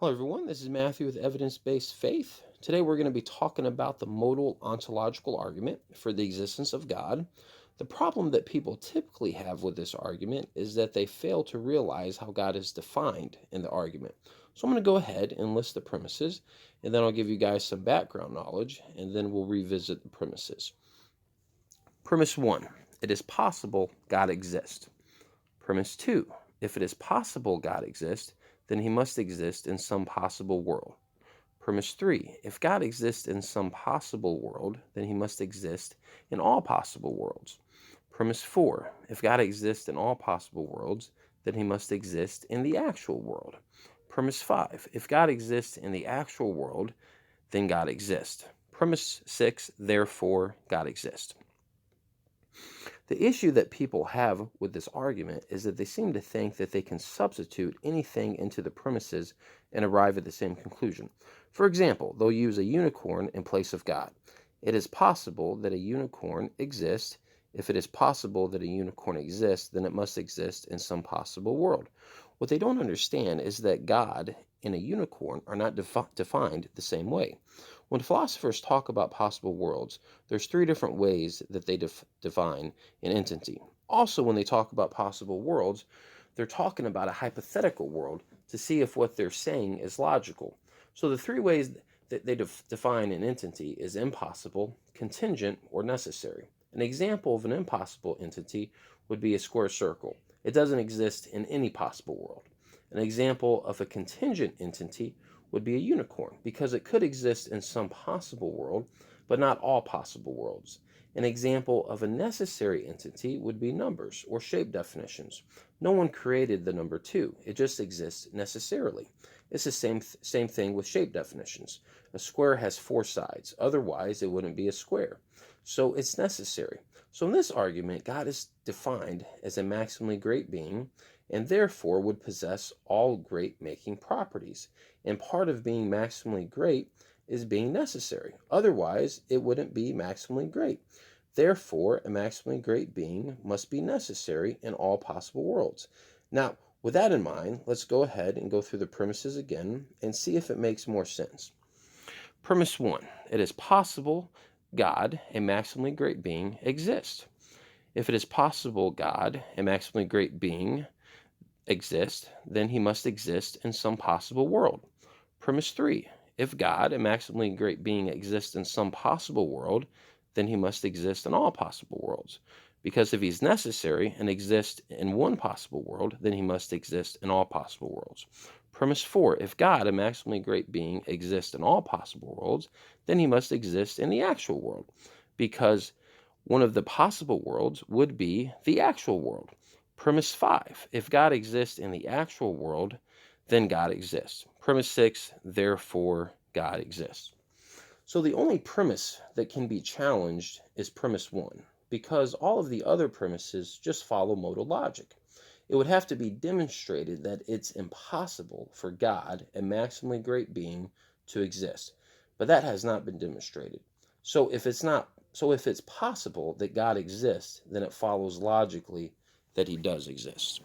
Hello, everyone. This is Matthew with Evidence Based Faith. Today, we're going to be talking about the modal ontological argument for the existence of God. The problem that people typically have with this argument is that they fail to realize how God is defined in the argument. So, I'm going to go ahead and list the premises, and then I'll give you guys some background knowledge, and then we'll revisit the premises. Premise 1, it is possible God exists. Premise 2, if it is possible God exists, then he must exist in some possible world. Premise 3, if God exists in some possible world, then he must exist in all possible worlds. Premise 4, if God exists in all possible worlds, then he must exist in the actual world. Premise 5, if God exists in the actual world, then God exists. Premise 6, therefore God exists. The issue that people have with this argument is that they seem to think that they can substitute anything into the premises and arrive at the same conclusion. For example, they'll use a unicorn in place of God. It is possible that a unicorn exists. If it is possible that a unicorn exists, then it must exist in some possible world. What they don't understand is that God and a unicorn are not defined the same way. When philosophers talk about possible worlds, there's three different ways that they define an entity. Also, when they talk about possible worlds, they're talking about a hypothetical world to see if what they're saying is logical. So the three ways that they define an entity is impossible, contingent, or necessary. An example of an impossible entity would be a square circle. It doesn't exist in any possible world. An example of a contingent entity would be a unicorn because it could exist in some possible world, but not all possible worlds. An example of a necessary entity would be numbers or shape definitions. No one created the number 2. It just exists necessarily. It's the same thing with shape definitions. A square has 4 sides. Otherwise, it wouldn't be a square. So it's necessary. So in this argument, God is defined as a maximally great being and therefore would possess all great-making properties. And part of being maximally great is being necessary. Otherwise, it wouldn't be maximally great. Therefore, a maximally great being must be necessary in all possible worlds. Now, with that in mind, let's go ahead and go through the premises again and see if it makes more sense. Premise 1, it is possible God, a maximally great being, exists. If it is possible God, a maximally great being, exist, then he must exist in some possible world. Premise 3, if God, a maximally great being, exists in some possible world, then he must exist in all possible worlds. Because if he's necessary and exists in one possible world, then he must exist in all possible worlds. Premise 4, if God, a maximally great being, exists in all possible worlds, then he must exist in the actual world. Because one of the possible worlds would be the actual world. Premise 5, if God exists in the actual world, then God exists. Premise 6, therefore God exists. So the only premise that can be challenged is premise 1, because all of the other premises just follow modal logic. It would have to be demonstrated that it's impossible for God, a maximally great being, to exist. But that has not been demonstrated. So if it's possible that God exists, then it follows logically that he does exist.